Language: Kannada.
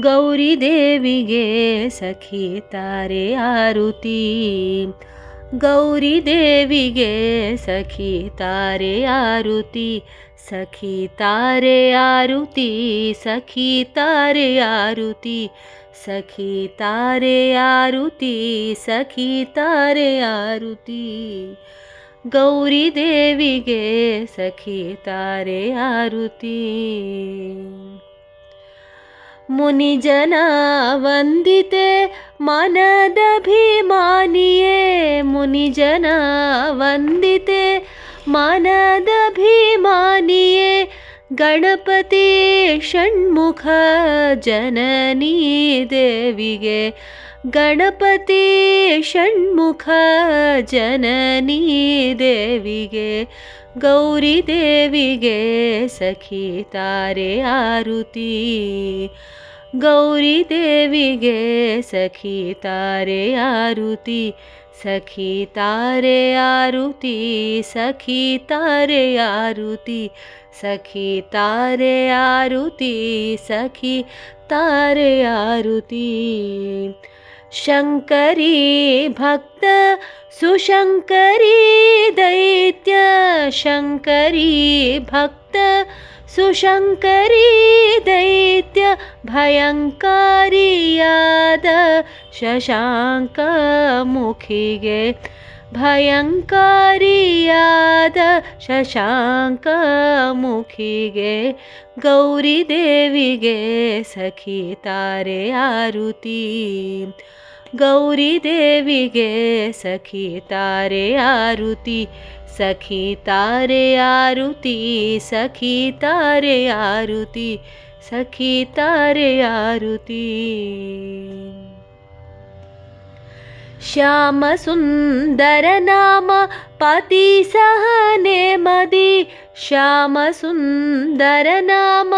ಗೌರಿ ದೇವಿಗೆ ಸಖಿ ತಾರೆ ಆರುತಿ, ಗೌರಿ ದೇವಿಗೆ ಸಖಿ ತಾರೆ ಆರುತಿ, ಸಖಿ ತಾರೆ ಆರುತಿ, ಸಖಿ ತಾರೆ ಆರುತಿ, ಸಖಿ ತಾರೆ ಆರುತಿ, ಸಖಿ ತಾರೆ ಆರುತಿ. ಗೌರಿ ದೇವಿಗೆ ಸಖಿ ತಾರೆ ಆರುತಿ. ಮುನಿಜನ ವಂದಿತೆ ಮನದಭಿಮಾನಿಯೇ, ಮುನಿಜನ ವಂದಿತೆ ಮನದಭಿಮಾನಿಯೇ, ಗಣಪತಿ ಷಣ್ಮುಖ ಜನನೀ ದೇವಿಗೆ, ಗಣಪತಿ ಷಣ್ಮುಖ ಜನನೀ ದೇವಿಗೆ, ಗೌರಿ ದೇವಿಗೆ ಸಖಿ ತಾರೆ ಆರುತಿ, ಗೌರಿ ದೇವಿಗೆ ಸಖಿ ತಾರೆ ಆರುತಿ, ಸಖಿ ತಾರೆ ಆರುತಿ, ಸಖಿ ತಾರೆ ಆರುತಿ, ಸಖಿ ತಾರೆ ಆರುತಿ, ಸಖಿ ತಾರೆ ಆರುತಿ. ಶಂಕರಿ ಭಕ್ತ ಸುಶಂಕರಿ ದೈತ್ಯ, ಶಂಕರಿ ಭಕ್ತ ಸುಶಂಕರಿ ದೈತ್ಯ, ಭಯಂಕಾರಿಯಾದ ಶಶಾಂಕ ಮುಖಿಗೆ, ಭಯಂಕಾರಿಯಾದ ಶಶಾಂಕ ಮುಖಿಗೆ, ಗೌರಿ ದೇವಿಗೆ ಸಖಿ ತಾರೆ ಆರುತಿ, ಗೌರಿ ದೇವಿಗೆ ಸಖಿ ತಾರೆ ಆರುತಿ, ಸಖಿ ತಾರೆ ಆರುತಿ, ಸಖಿ ತಾರೆ ಆರುತಿ, ಸಖಿ ತಾರೆ ಆರುತಿ. ಶ್ಯಾಮ ಸುಂದರ ನಾಮ ಪತಿ ಸಹನೆ ಮದಿ, ಶ್ಯಾಮ ಸುಂದರ ನಾಮ